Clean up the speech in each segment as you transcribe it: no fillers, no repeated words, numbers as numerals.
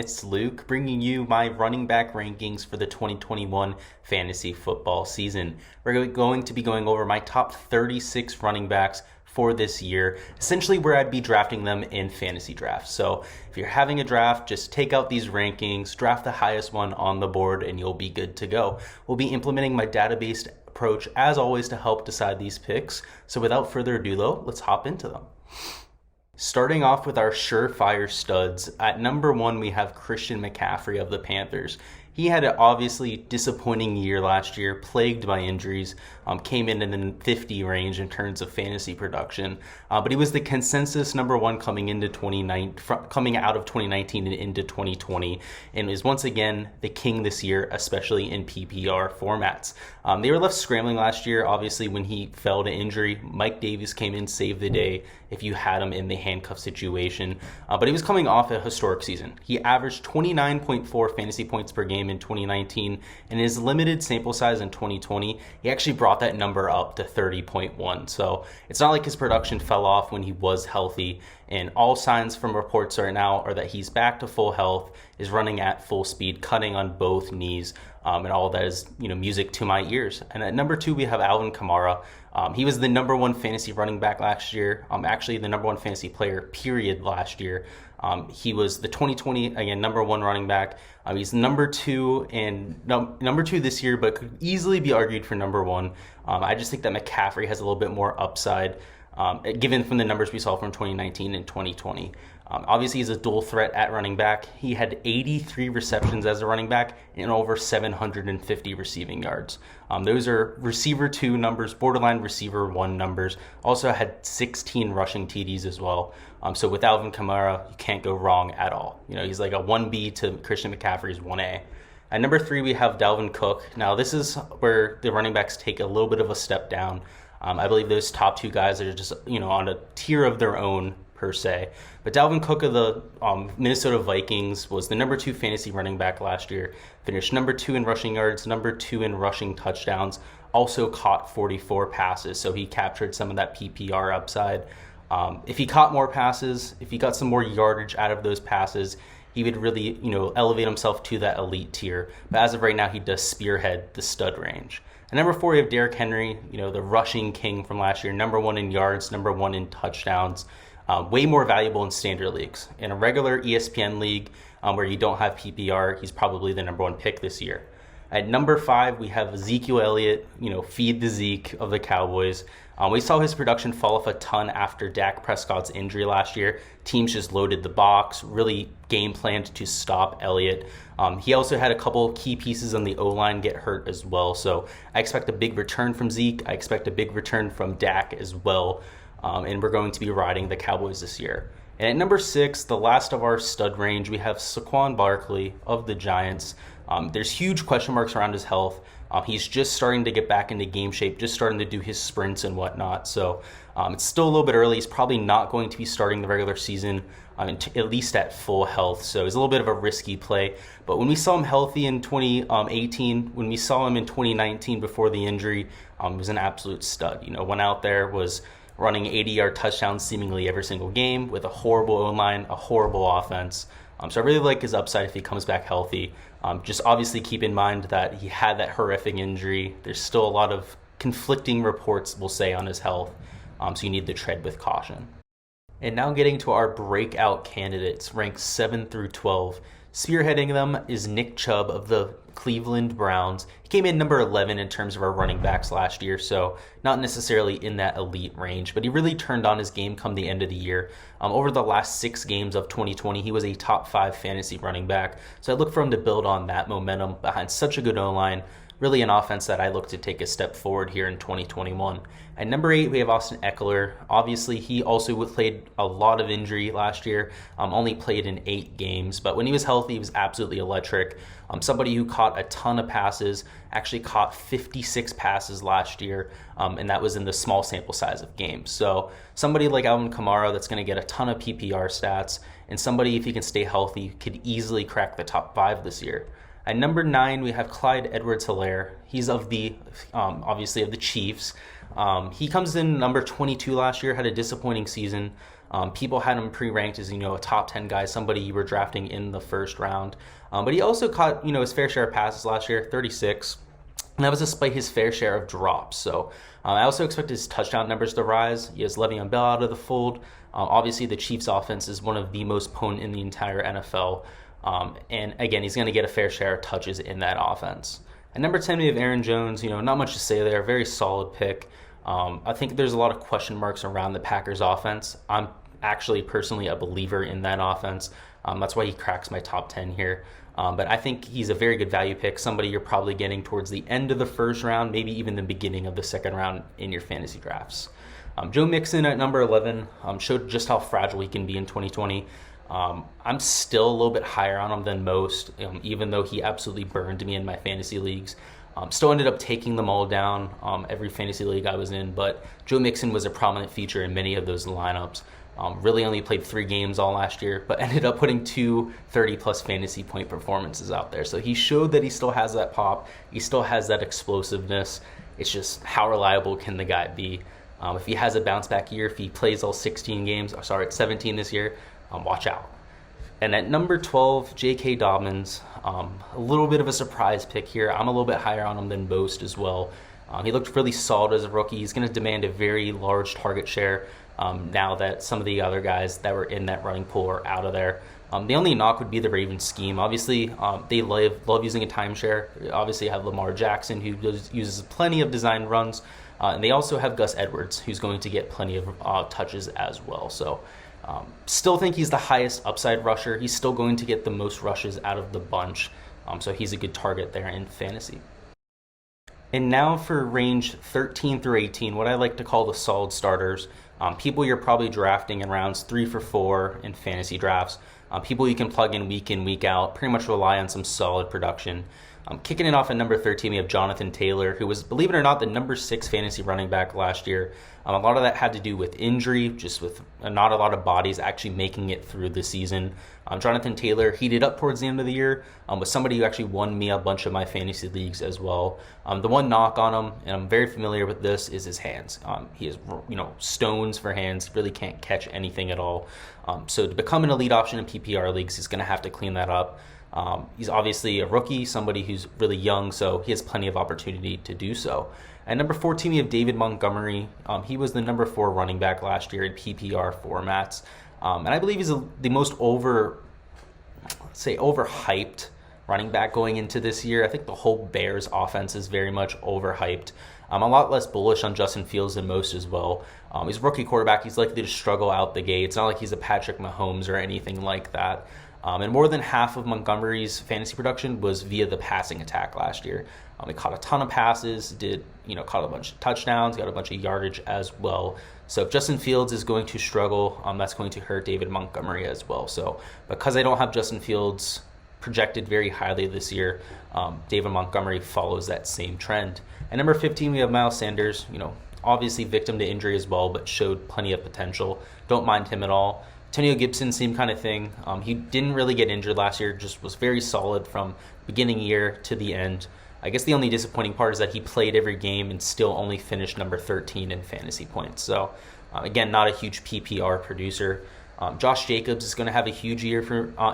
It's Luke bringing you my running back rankings for the 2021 fantasy football season. We're going to be going over my top 36 running backs for this year, essentially where I'd be drafting them in fantasy drafts. So if you're having a draft, just take out these rankings, draft the highest one on the board, and you'll be good to go. We'll be implementing my database approach as always to help decide these picks. So without further ado though, let's hop into them. Starting off with our surefire studs, at number 1 we have Christian McCaffrey of the Panthers. He had an obviously disappointing year last year, plagued by injuries, came in the 50 range in terms of fantasy production, but he was the consensus number 1 coming out of 2019 and into 2020, and is once again the king this year, especially in PPR formats. They were left scrambling last year, obviously, when he fell to injury. Mike Davis came in, saved the day if you had him in the handcuff situation, but he was coming off a historic season. He averaged 29.4 fantasy points per game in 2019, and his limited sample size in 2020, he actually brought that number up to 30.1. So it's not like his production fell off when he was healthy, and all signs from reports right now are that he's back to full health, is running at full speed, cutting on both knees, and all that is music to my ears. And at number 2 we have Alvin Kamara. He was the number 1 fantasy running back last year, actually the number 1 fantasy player period last year. He was the 2020 again number 1 running back. He's number 2 this year, but could easily be argued for number 1. I just think that McCaffrey has a little bit more upside, given from the numbers we saw from 2019 and 2020. Obviously, he's a dual threat at running back. He had 83 receptions as a running back and over 750 receiving yards. Those are receiver 2 numbers, borderline receiver 1 numbers. Also had 16 rushing TDs as well. So with Alvin Kamara, you can't go wrong at all. He's like a 1B to Christian McCaffrey's 1A. At number 3, we have Dalvin Cook. Now, this is where the running backs take a little bit of a step down. I believe those top 2 guys are just on a tier of their own, per se. But Dalvin Cook of the Minnesota Vikings was the number 2 fantasy running back last year, finished number 2 in rushing yards, number 2 in rushing touchdowns, also caught 44 passes, so he captured some of that PPR upside. If he caught more passes, if he got some more yardage out of those passes, he would really elevate himself to that elite tier. But as of right now, he does spearhead the stud range. At number 4, we have Derrick Henry, the rushing king from last year, number 1 in yards, number 1 in touchdowns. Way more valuable in standard leagues. In a regular ESPN league where you don't have PPR, he's probably the number 1 pick this year. At number 5, we have Ezekiel Elliott, feed the Zeke of the Cowboys. We saw his production fall off a ton after Dak Prescott's injury last year. Teams just loaded the box, really game planned to stop Elliott. He also had a couple key pieces on the O-line get hurt as well. So I expect a big return from Zeke. I expect a big return from Dak as well. And we're going to be riding the Cowboys this year. And at number 6, the last of our stud range, we have Saquon Barkley of the Giants. There's huge question marks around his health. He's just starting to get back into game shape, just starting to do his sprints and whatnot. So it's still a little bit early. He's probably not going to be starting the regular season, at least at full health. So it's a little bit of a risky play. But when we saw him healthy in 2018, when we saw him in 2019 before the injury, he was an absolute stud. Went out there, was running 80-yard touchdowns seemingly every single game with a horrible O-line, a horrible offense. So I really like his upside if he comes back healthy. Just obviously keep in mind that he had that horrific injury. There's still a lot of conflicting reports, we'll say, on his health. So you need to tread with caution. And now getting to our breakout candidates, ranked 7 through 12. Spearheading them is Nick Chubb of the Cleveland Browns. He came in number 11 in terms of our running backs last year, so not necessarily in that elite range, but he really turned on his game come the end of the year. Over the last 6 games of 2020, he was a top 5 fantasy running back, so I look for him to build on that momentum behind such a good O-line. Really an offense that I look to take a step forward here in 2021. At number 8, we have Austin Eckler. Obviously, he also played a lot of injury last year, only played in 8 games, but when he was healthy, he was absolutely electric. Somebody who caught a ton of passes, actually caught 56 passes last year, and that was in the small sample size of games. So somebody like Alvin Kamara that's going to get a ton of PPR stats, and somebody, if he can stay healthy, could easily crack the top 5 this year. At number 9, we have Clyde Edwards-Helaire. He's of the, obviously of the Chiefs. He comes in number 22 last year, had a disappointing season. People had him pre-ranked as, a top 10 guy, somebody you were drafting in the first round. But he also caught, his fair share of passes last year, 36. And that was despite his fair share of drops. So I also expect his touchdown numbers to rise. He has Le'Veon Bell out of the fold. Obviously, the Chiefs' offense is one of the most potent in the entire NFL. And again, he's going to get a fair share of touches in that offense. At number 10, we have Aaron Jones. Not much to say there. Very solid pick. I think there's a lot of question marks around the Packers' offense. I'm actually personally a believer in that offense. That's why he cracks my top 10 here. But I think he's a very good value pick, somebody you're probably getting towards the end of the first round, maybe even the beginning of the second round in your fantasy drafts. Joe Mixon at number 11 showed just how fragile he can be in 2020. I'm still a little bit higher on him than most, even though he absolutely burned me in my fantasy leagues. Still ended up taking them all down, every fantasy league I was in, but Joe Mixon was a prominent feature in many of those lineups. Really only played 3 games all last year, but ended up putting 2 30-plus fantasy point performances out there. So he showed that he still has that pop. He still has that explosiveness. It's just how reliable can the guy be? If he has a bounce-back year, if he plays all 17 this year, watch out. And at number 12, J.K. Dobbins, a little bit of a surprise pick here. I'm a little bit higher on him than most as well. He looked really solid as a rookie. He's going to demand a very large target share now that some of the other guys that were in that running pool are out of there. The only knock would be the Ravens scheme. Obviously, they love using a timeshare. Obviously, you have Lamar Jackson, who uses plenty of designed runs. And they also have Gus Edwards, who's going to get plenty of touches as well. So still think he's the highest upside rusher. He's still going to get the most rushes out of the bunch. So he's a good target there in fantasy. And now for range 13 through 18, what I like to call the solid starters. People you're probably drafting in rounds 3 for 4 in fantasy drafts. People you can plug in, week out, pretty much rely on some solid production. Kicking it off at number 13, we have Jonathan Taylor, who was, believe it or not, the number 6 fantasy running back last year. A lot of that had to do with injury, just with not a lot of bodies actually making it through the season. Jonathan Taylor heated up towards the end of the year, was somebody who actually won me a bunch of my fantasy leagues as well. The one knock on him, and I'm very familiar with this, is his hands. He has, stones for hands, really can't catch anything at all. So to become an elite option in PPR leagues, he's going to have to clean that up. He's obviously a rookie, somebody who's really young, so he has plenty of opportunity to do so. At number 14, we have David Montgomery. He was the number 4 running back last year in PPR formats. And I believe he's the most overhyped running back going into this year. I think the whole Bears offense is very much overhyped. I'm a lot less bullish on Justin Fields than most as well. He's a rookie quarterback. He's likely to struggle out the gate. It's not like he's a Patrick Mahomes or anything like that. And more than half of Montgomery's fantasy production was via the passing attack last year. He caught a ton of passes, caught a bunch of touchdowns, got a bunch of yardage as well. So if Justin Fields is going to struggle, that's going to hurt David Montgomery as well. So because I don't have Justin Fields projected very highly this year, David Montgomery follows that same trend. At number 15, we have Miles Sanders, obviously victim to injury as well, but showed plenty of potential. Don't mind him at all. Antonio Gibson, same kind of thing. He didn't really get injured last year, just was very solid from beginning year to the end. I guess the only disappointing part is that he played every game and still only finished number 13 in fantasy points. So, again, not a huge PPR producer. Josh Jacobs is going to have a huge year,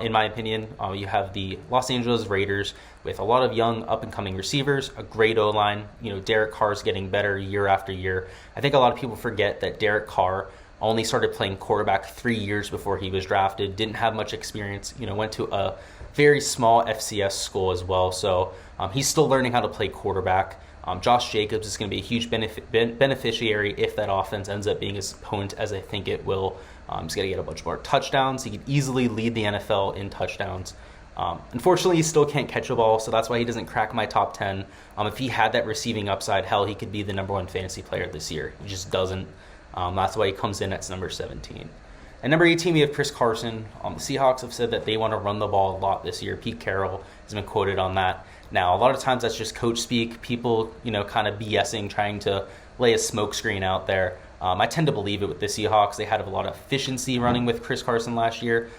in my opinion. You have the Los Angeles Raiders with a lot of young up-and-coming receivers, a great O-line. Derek Carr's getting better year after year. I think a lot of people forget that Derek Carr only started playing quarterback 3 years before he was drafted, didn't have much experience, went to a very small FCS school as well. So he's still learning how to play quarterback. Josh Jacobs is going to be a huge beneficiary if that offense ends up being as potent as I think it will. He's going to get a bunch more touchdowns. He could easily lead the NFL in touchdowns. Unfortunately, he still can't catch a ball, so that's why he doesn't crack my top 10. If he had that receiving upside, hell, he could be the number 1 fantasy player this year. He just doesn't. That's why he comes in at number 17. At number 18, we have Chris Carson. The Seahawks have said that they want to run the ball a lot this year. Pete Carroll has been quoted on that. Now, a lot of times that's just coach speak. People, kind of BSing, trying to lay a smokescreen out there. I tend to believe it with the Seahawks. They had a lot of efficiency running with Chris Carson last year,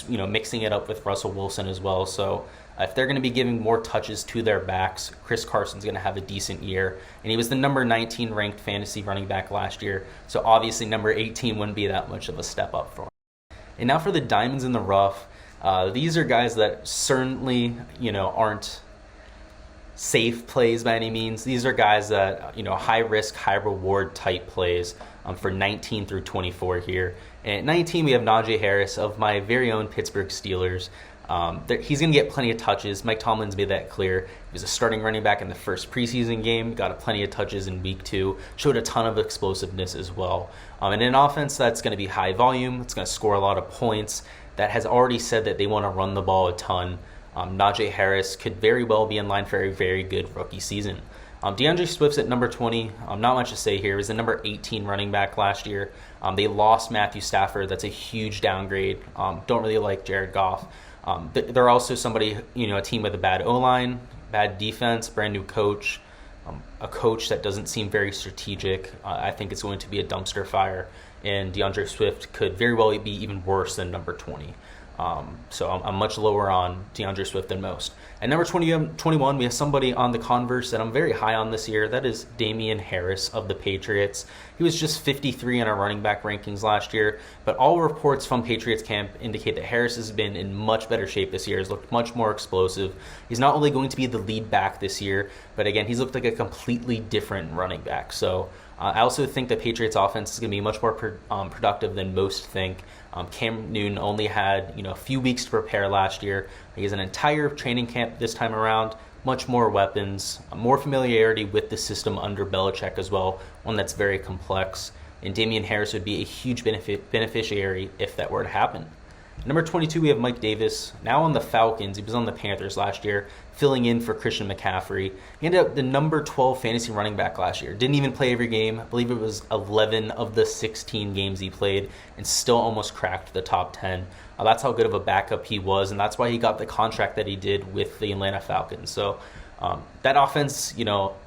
mixing it up with Russell Wilson as well. So If they're going to be giving more touches to their backs, Chris Carson's going to have a decent year. And he was the number 19 ranked fantasy running back last year, so obviously number 18 wouldn't be that much of a step up for him. And now for the diamonds in the rough. These are guys that certainly, aren't safe plays by any means. These are guys that, high risk, high reward type plays for 19 through 24 here. And at 19, we have Najee Harris of my very own Pittsburgh Steelers. He's going to get plenty of touches. Mike Tomlin's made that clear. He was a starting running back in the first preseason game, got plenty of touches in week 2, showed a ton of explosiveness as well. And an offense that's going to be high volume, it's going to score a lot of points, that has already said that they want to run the ball a ton. Najee Harris could very well be in line for a very good rookie season. DeAndre Swift's at number 20. Not much to say here. He was the number 18 running back last year. They lost Matthew Stafford. That's a huge downgrade. Don't really like Jared Goff. They're also somebody, a team with a bad O-line, bad defense, brand new coach, a coach that doesn't seem very strategic. I think it's going to be a dumpster fire, and DeAndre Swift could very well be even worse than number 20. So I'm much lower on DeAndre Swift than most. At number 21, we have somebody on the converse that I'm very high on this year. That is Damian Harris of the Patriots. He was just 53 in our running back rankings last year, but all reports from Patriots camp indicate that Harris has been in much better shape this year. He's looked much more explosive. He's not only going to be the lead back this year, but again, he's looked like a completely different running back. So I also think the Patriots offense is going to be much more productive than most think. Cam Newton only had a few weeks to prepare last year. He has an entire training camp this time around, much more weapons, more familiarity with the system under Belichick as well, one that's very complex. And Damian Harris would be a huge beneficiary if that were to happen. Number 22, we have Mike Davis, now on the Falcons. He was on the Panthers last year, filling in for Christian McCaffrey. He ended up the number 12 fantasy running back last year. Didn't even play every game. I believe it was 11 of the 16 games he played, and still almost cracked the top 10. That's how good of a backup he was, and that's why he got the contract that he did with the Atlanta Falcons. So that offense,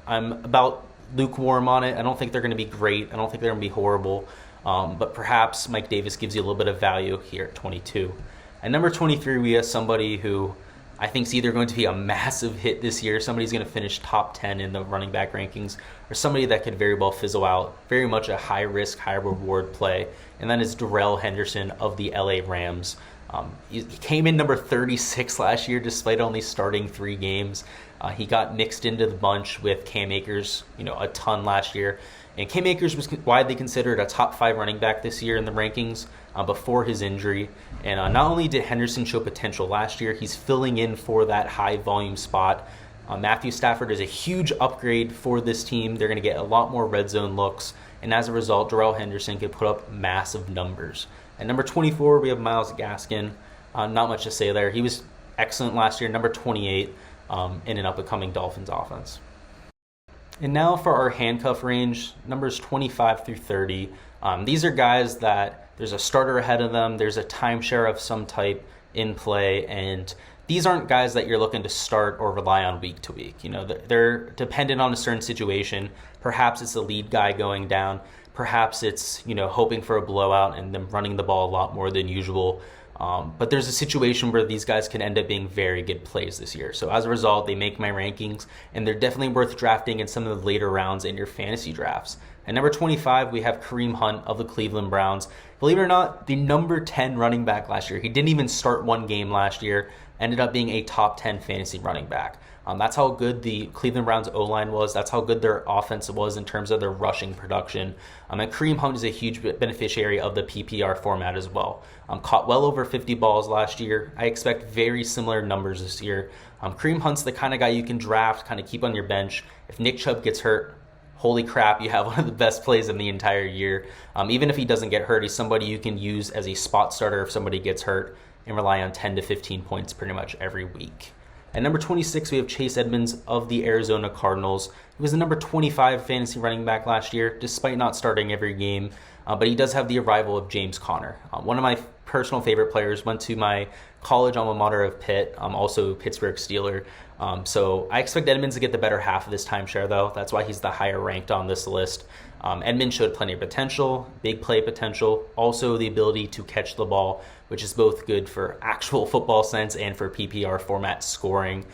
I'm about lukewarm on it. I don't think they're going to be great. I don't think they're going to be horrible. But perhaps Mike Davis gives you a little bit of value here at 22. At number 23, we have somebody who I think is either going to be a massive hit this year, somebody's going to finish top 10 in the running back rankings, or somebody that could very well fizzle out, very much a high-risk, high-reward play, and that is Darrell Henderson of the LA Rams. He came in number 36 last year despite only starting 3 games. He got mixed into the bunch with Cam Akers, a ton last year. And Cam Akers was widely considered a top 5 running back this year in the rankings before his injury. And not only did Henderson show potential last year, he's filling in for that high volume spot. Matthew Stafford is a huge upgrade for this team. They're going to get a lot more red zone looks. And as a result, Darrell Henderson could put up massive numbers. At number 24, we have Myles Gaskin. Not much to say there. He was excellent last year, number 28 in an up-and-coming Dolphins offense. And now for our handcuff range, numbers 25 through 30. These are guys that there's a starter ahead of them. There's a timeshare of some type in play. And these aren't guys that you're looking to start or rely on week to week. They're dependent on a certain situation. Perhaps it's the lead guy going down. Perhaps it's, hoping for a blowout and them running the ball a lot more than usual. But there's a situation where these guys can end up being very good plays this year. So as a result, they make my rankings, and they're definitely worth drafting in some of the later rounds in your fantasy drafts. At number 25, we have Kareem Hunt of the Cleveland Browns. Believe it or not, the number 10 running back last year. He didn't even start one game last year, ended up being a top 10 fantasy running back. That's how good the Cleveland Browns O-line was. That's how good their offense was in terms of their rushing production. And Kareem Hunt is a huge beneficiary of the PPR format as well. Caught well over 50 balls last year. I expect very similar numbers this year. Kareem Hunt's the kind of guy you can draft, kind of keep on your bench. If Nick Chubb gets hurt, holy crap, you have one of the best plays in the entire year. Even if he doesn't get hurt, he's somebody you can use as a spot starter if somebody gets hurt and rely on 10 to 15 points pretty much every week. At number 26, we have Chase Edmonds of the Arizona Cardinals. He was the number 25 fantasy running back last year, despite not starting every game. But he does have the arrival of James Conner. One of my personal favorite players, went to my college alma mater of Pitt, also Pittsburgh Steeler. So I expect Edmonds to get the better half of this timeshare, though. That's why he's the higher ranked on this list. Edmonds showed plenty of potential, big play potential, also the ability to catch the ball, which is both good for actual football sense and for PPR format scoring.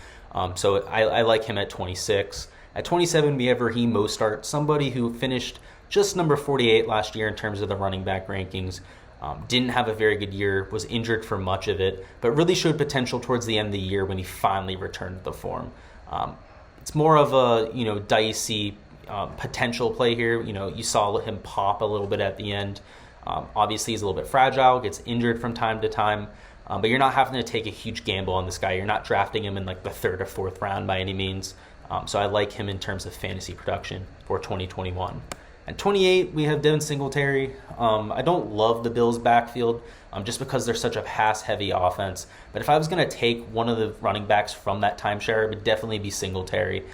So I like him at 26. At 27, we have Raheem Mostert, somebody who finished just number 48 last year in terms of the running back rankings. Didn't have a very good year, was injured for much of it, but really showed potential towards the end of the year when he finally returned to the form. It's more of a dicey potential play here. You saw him pop a little bit at the end. Obviously, he's a little bit fragile, gets injured from time to time, but you're not having to take a huge gamble on this guy. You're not drafting him in like the 3rd or 4th round by any means. So I like him in terms of fantasy production for 2021. At 28, we have Devin Singletary. I don't love the Bills' backfield just because they're such a pass-heavy offense. But if I was going to take one of the running backs from that timeshare, it would definitely be Singletary.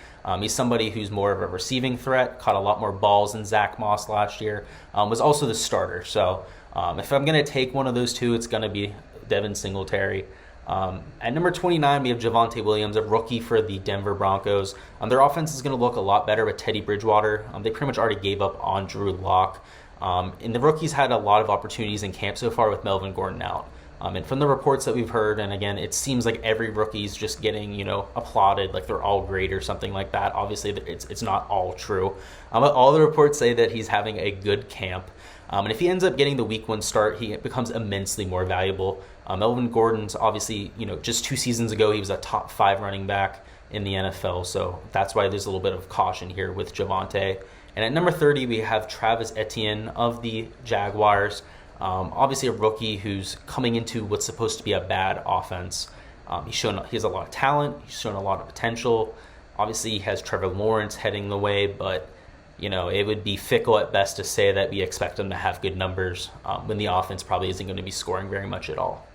He's somebody who's more of a receiving threat, caught a lot more balls than Zach Moss last year, was also the starter. So if I'm going to take one of those two, it's going to be Devin Singletary. At number 29, we have Javonte Williams, a rookie for the Denver Broncos. Their offense is going to look a lot better with Teddy Bridgewater. They pretty much already gave up on Drew Lock. And the rookies had a lot of opportunities in camp so far with Melvin Gordon out. And from the reports that we've heard, and again, it seems like every rookie's just getting, applauded, like they're all great or something like that. Obviously, it's not all true. But all the reports say that he's having a good camp. And if he ends up getting the week 1 start, he becomes immensely more valuable. Melvin Gordon's obviously, just 2 seasons ago, he was a top 5 running back in the NFL. So that's why there's a little bit of caution here with Javonte. And at number 30, we have Travis Etienne of the Jaguars. Obviously a rookie who's coming into what's supposed to be a bad offense. He has a lot of talent. He's shown a lot of potential. Obviously, he has Trevor Lawrence heading the way, but it would be fickle at best to say that we expect him to have good numbers when the offense probably isn't going to be scoring very much at all.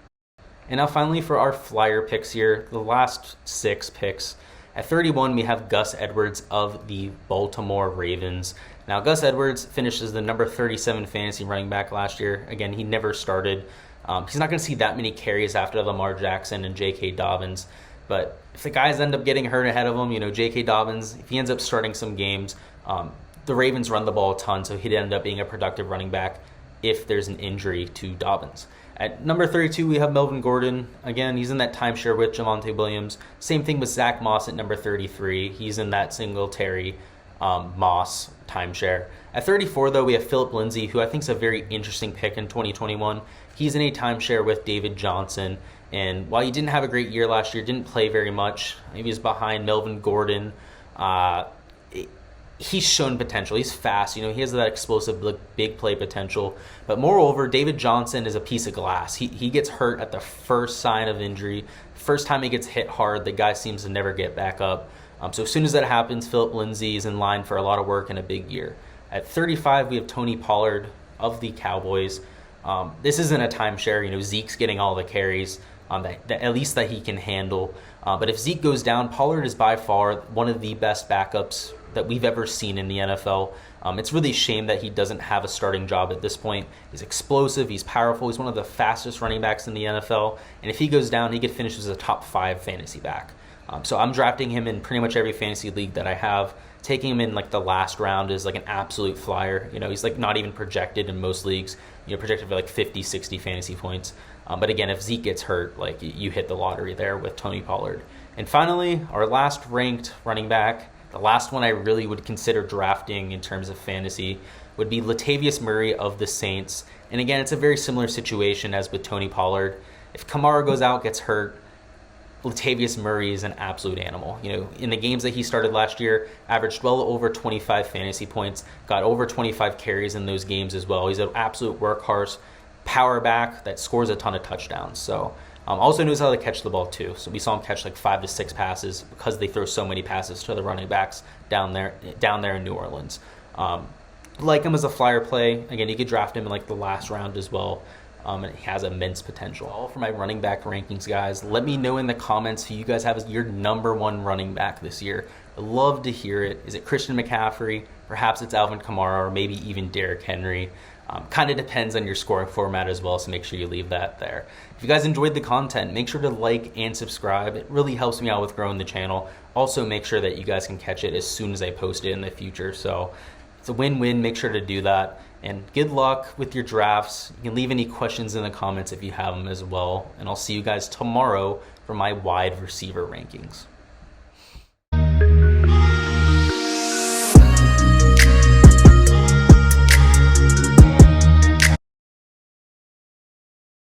And now finally for our flyer picks here, the last 6 picks. At 31, we have Gus Edwards of the Baltimore Ravens. Now, Gus Edwards finishes the number 37 fantasy running back last year. Again, he never started. He's not going to see that many carries after Lamar Jackson and J.K. Dobbins. But if the guys end up getting hurt ahead of him, J.K. Dobbins, if he ends up starting some games, the Ravens run the ball a ton, so he'd end up being a productive running back if there's an injury to Dobbins. At number 32, we have Melvin Gordon. Again, he's in that timeshare with Javonte Williams. Same thing with Zach Moss at number 33. He's in that Singletary Moss timeshare. At 34, though, we have Philip Lindsay, who I think is a very interesting pick in 2021. He's in a timeshare with David Johnson. And while he didn't have a great year last year, didn't play very much, maybe he's behind Melvin Gordon, he's shown potential. He's fast. He has that explosive, big play potential. But moreover, David Johnson is a piece of glass. He gets hurt at the first sign of injury. First time he gets hit hard, the guy seems to never get back up. So as soon as that happens, Philip Lindsay is in line for a lot of work and a big year. At 35, we have Tony Pollard of the Cowboys. This isn't a timeshare. Zeke's getting all the carries, at least that he can handle. But if Zeke goes down, Pollard is by far one of the best backups that we've ever seen in the NFL. It's really a shame that he doesn't have a starting job at this point. He's explosive, he's powerful, he's one of the fastest running backs in the NFL, and if he goes down, he could finish as a top 5 fantasy back. So I'm drafting him in pretty much every fantasy league that I have. Taking him in like the last round is like an absolute flyer. He's like not even projected in most leagues, projected for like 50, 60 fantasy points. But again, if Zeke gets hurt, like you hit the lottery there with Tony Pollard. And finally, our last ranked running back, the last one I really would consider drafting in terms of fantasy, would be Latavius Murray of the Saints. And again, it's a very similar situation as with Tony Pollard. If Kamara goes out, gets hurt, Latavius Murray is an absolute animal. In the games that he started last year, averaged well over 25 fantasy points, got over 25 carries in those games as well. He's an absolute workhorse, power back that scores a ton of touchdowns. So also knows how to catch the ball too. So we saw him catch like 5 to 6 passes because they throw so many passes to the running backs down there in New Orleans. Like him as a flyer play. Again, you could draft him in like the last round as well. And he has immense potential. All for my running back rankings, guys. Let me know in the comments who you guys have as your number 1 running back this year. I'd love to hear it. Is it Christian McCaffrey? Perhaps it's Alvin Kamara, or maybe even Derrick Henry. Kind of depends on your scoring format as well, so make sure you leave that there. If you guys enjoyed the content, make sure to like and subscribe. It really helps me out with growing the channel. Also, make sure that you guys can catch it as soon as I post it in the future. So it's a win-win. Make sure to do that. And good luck with your drafts. You can leave any questions in the comments if you have them as well. And I'll see you guys tomorrow for my wide receiver rankings.